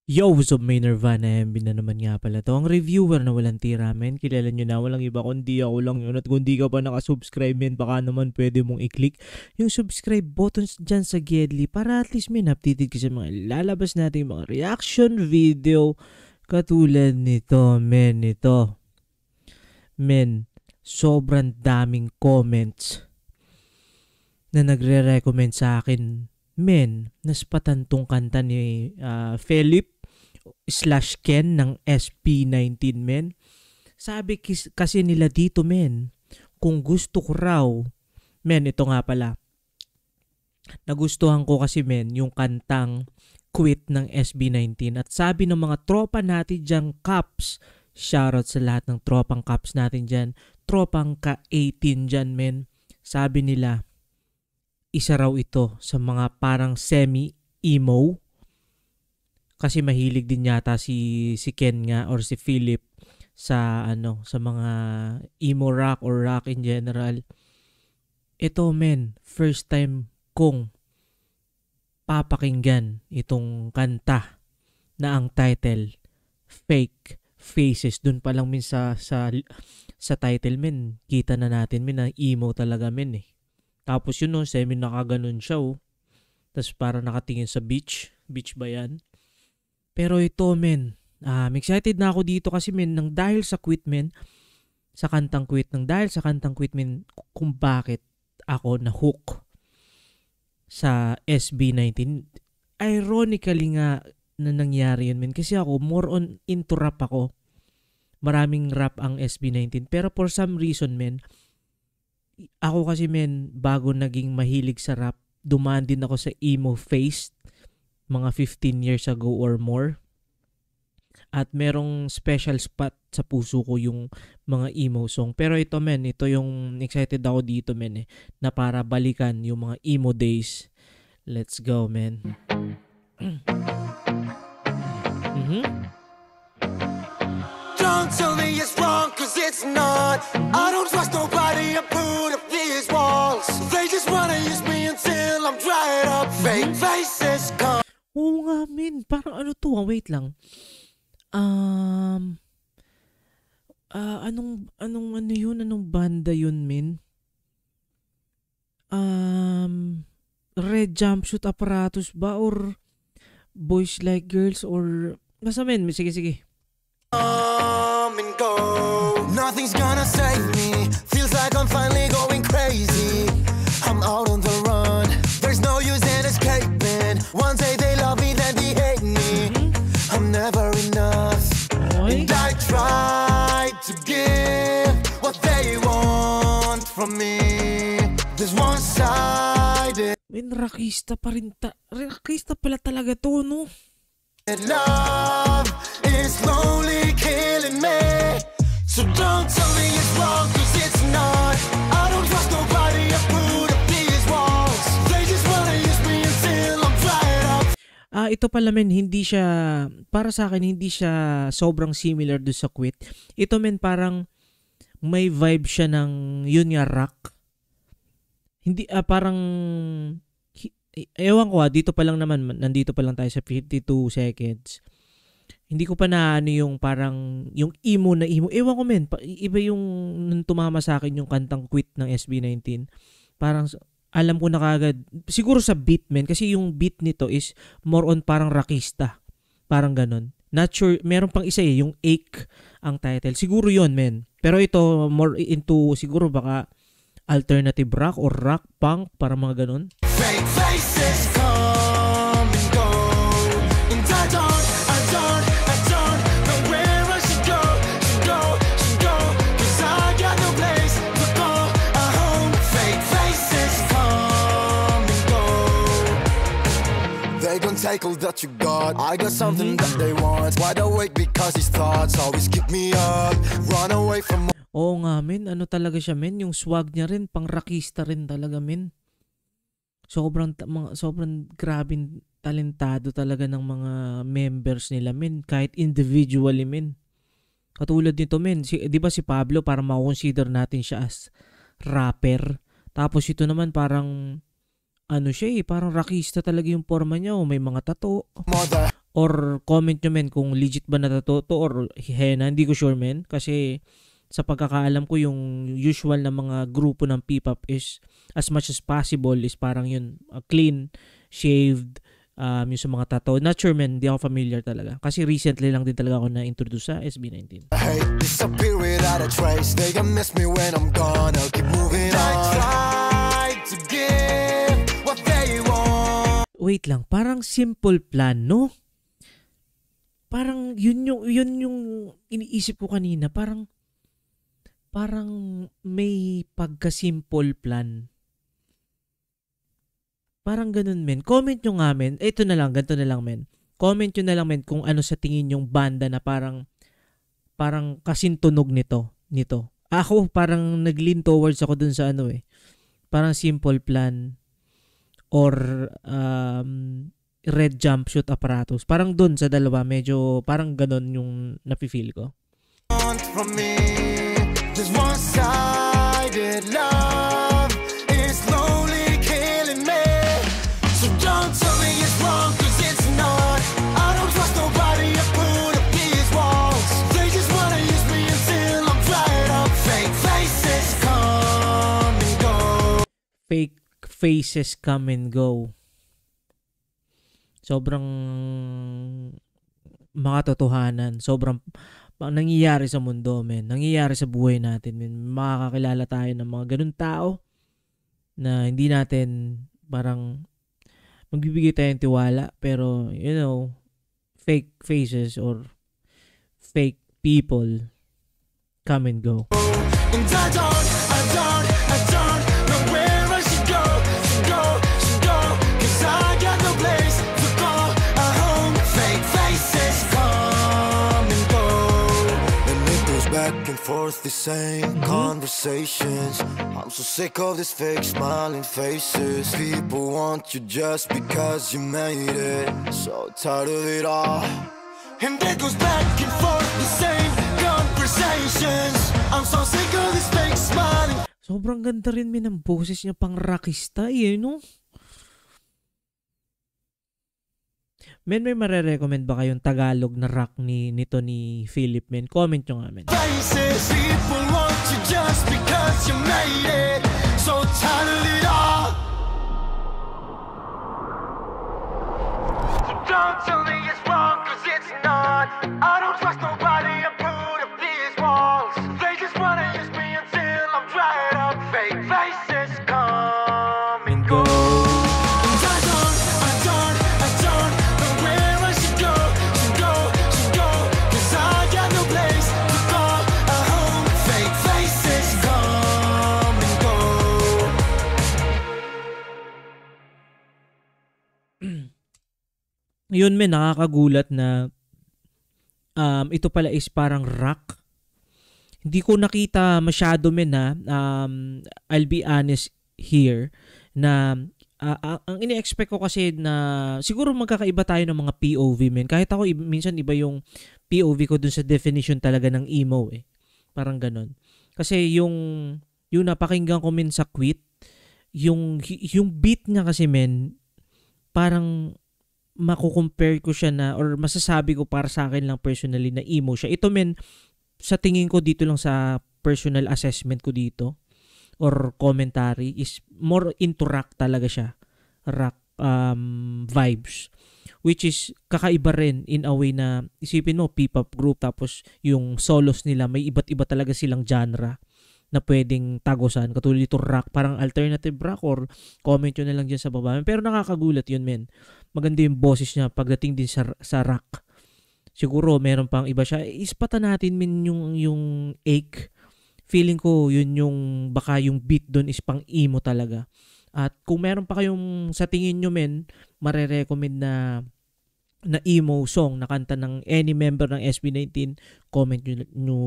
Yo, what's up, may Nirvana? MB na naman nga pala to. Ang reviewer na walang tira, men. Kilala nyo na, walang iba kundi ako lang yun. At kung di ka pa nakasubscribe, men, baka naman pwede mong i-click yung subscribe buttons dyan sa Gedli para at least, men, updated ka sa mga lalabas natin mga reaction video katulad nito, men. Ito, men, sobrang daming comments na nagre-recommend sa akin, men, naspatan tong kanta ni Philip/Ken ng SB19, men. Sabi kasi nila dito, men, kung gusto ko raw, men, ito nga pala, nagustuhan ko kasi, men, yung kantang Quit ng SB19. At sabi ng mga tropa natin dyan, Caps, shoutout sa lahat ng tropang Caps natin dyan, tropang ka-18 dyan, men. Sabi nila, isa raw ito sa mga parang semi-emo. Kasi mahilig din yata si Ken nga or si Philip sa sa mga emo rock or rock in general. Ito, men, first time kong papakinggan itong kanta na ang title Fake Faces. Dun pa lang, men, sa title, men, kita na natin, men, na emo talaga, men, eh. Tapos yun, no, semi nakaganon siya, oh. Tapos para nakatingin sa beach ba yan? Pero ito, men, excited na ako dito kasi, men, nang dahil sa Quit, men, sa kantang Quit, men, kung bakit ako na-hook sa SB19. Ironically nga na nangyari yun, men, kasi ako, more on into rap ako. Maraming rap ang SB19. Pero for some reason, men, ako kasi, men, bago naging mahilig sa rap, dumaan din ako sa emo phase mga 15 years ago or more. At merong special spot sa puso ko yung mga emo song. Pero ito, men, ito yung excited ako dito, men, na para balikan yung mga emo days. Let's go, men. Don't tell me it's wrong, cause it's not. I don't trust nobody, I put up these walls. They just wanna use me until I'm dried up. Fake faces come. Oo nga, men. Parang ano to, wait lang. Anong banda yun, men? Red Jumpsuit Apparatus ba? Or Boys Like Girls? Or basta, men, sige. Come and go. Nothing's gonna save me. Feels like I'm finally going crazy. I'm out on the run. There's no use in escaping. One day they love me, then they hate me. I'm never enough. And I try to give what they want from me. There's one side. Men, rockista pa rin rockista pala talaga to, no? Love is slowly killing me. So don't tell me it's wrong, cause it's not. I don't trust nobody, I put up these walls. They just wanna use me until I'm dried up. Ito pala, men, hindi siya, para sa akin, hindi siya sobrang similar do sa Quit. Ito, men, parang may vibe siya ng yun nga rock. Hindi, parang ewan ko, dito pa lang naman, nandito pa lang tayo sa 52 seconds. Hindi ko pa na yung parang, yung emo na emo. Ewan ko, men, iba yung nung tumama sa akin yung kantang Quit ng SB19. Parang, alam ko na kagad, siguro sa beat, men, kasi yung beat nito is more on parang rockista. Parang ganon. Not sure, meron pang isa yung Ache ang title. Siguro yon, men. Pero ito, more into, siguro baka alternative rock or rock punk, para mga ganon. Fake faces come and go. And I don't know where I should go. Cause I got no place to call a home. Fake faces come and go. They gon' take all that you got. I got something that they want. Wide awake because his thoughts always keep me up. Run away from. Oo nga, men, ano talaga siya, men, yung swag niya rin, pang rockista rin talaga, men. Sobrang grabing talentado talaga ng mga members nila, men, kahit individually, men. Katulad nito, men, di ba si Pablo, para ma-consider natin siya as rapper. Tapos ito naman parang ano siya parang rockista talaga yung forma niya o may mga tattoo. Mother. Or comment nyo men kung legit ba na tattoo to or henna, hindi ko sure men. Kasi sa pagkakaalam ko yung usual na mga grupo ng P-pop is as much as possible is parang yun clean, shaved, yung sa mga tattoo. Not sure men, hindi ako familiar talaga. Kasi recently lang din talaga ako na-introduce sa SB19. Hey, disappear without a trace. They can miss me when I'm gone. I'll keep moving on. I tried to give what they want. Wait lang, parang simple plan, no? Parang yun yung iniisip ko kanina. Parang may pagka-simple plan. Parang ganun men. Comment nyo nga men. Ito na lang, ganito na lang men. Comment nyo na lang men kung ano sa tingin yung banda na parang kasintunog nito. Ako parang nag-lean towards ako dun sa parang Simple Plan or Red Jumpsuit Apparatus. Parang dun sa dalawa, medyo parang ganun yung nafe-feel ko. From me, just one-sided love is slowly killing me. So don't tell me it's wrong, 'cause it's not. I don't trust nobody, I put up these walls. They just wanna use me until I'm dried up. Fake faces come and go. Fake faces come and go. Sobrang makatotohanan. Sobrang nangyayari sa mundo, men. Nangyayari sa buhay natin, men. Makakakilala tayo ng mga ganun tao na hindi natin parang magbibigay tayo ng tiwala. Pero, fake faces or fake people come and go. And I don't know where I should go. Cause I got no place to call a home. Fake faces come and go. And it goes back and forth, the same conversations. I'm so sick of these fake smiling faces. People want you just because you made it. So tired of it all. And it goes back and forth, the same conversations. I'm so sick of this fake smiling. Sobrang ganda rin ng boses niya, pang rockista no? Men, may marerecommend ba kayong Tagalog na rock nito ni Philip, men? Comment nyo nga, men. Faces, people want you just because you made it. So tired of it all. So don't tell me it's wrong, 'cause it's not. I don't trust nobody, I put up these walls. They just wanna use me until I'm dried up. Fake faces come and go. And I don't know where I should go. 'Cause I got no place to call a home. Fake faces come and go. Yun, men, nakakagulat na ito pala is parang rock. Hindi ko nakita masyado, men, I'll be honest here, na ang ini-expect ko kasi na siguro magkakaiba tayo ng mga POV, men. Kahit ako, minsan iba yung POV ko dun sa definition talaga ng emo, Parang ganon. Kasi yung napakinggan ko, men, sa Quit, yung beat niya kasi, men, parang makukompare ko siya na, or masasabi ko para sa akin lang personally na emo siya. Ito, men, sa tingin ko dito lang sa personal assessment ko dito or commentary is more into rock talaga siya. Rock vibes. Which is kakaiba rin in a way na isipin mo, P-pop group, tapos yung solos nila, may iba't iba talaga silang genre na pwedeng tagusan. Katulad dito rock, parang alternative rock, or comment yun na lang dyan sa baba. Pero nakakagulat yun, men. Maganda yung boses niya pagdating din sa rock. Siguro meron pang iba siya. Ispatan natin, men, yung ache. Feeling ko yun yung baka yung beat doon is pang emo talaga. At kung meron pa kayong sa tingin nyo, men, marerecommend na emo song na kanta ng any member ng SB19, comment nyo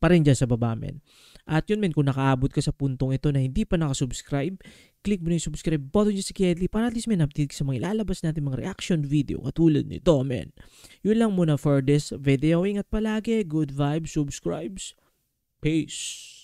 pa rin dyan sa baba, men. At yun, men, kung nakaabot ka sa puntong ito na hindi pa nakasubscribe, click mo na yung subscribe button dyan sa Kiedly para at least, men, update sa mga ilalabas natin mga reaction video katulad nito, men. Yun lang muna for this video. Ingat palagi, good vibes, subscribes. Peace.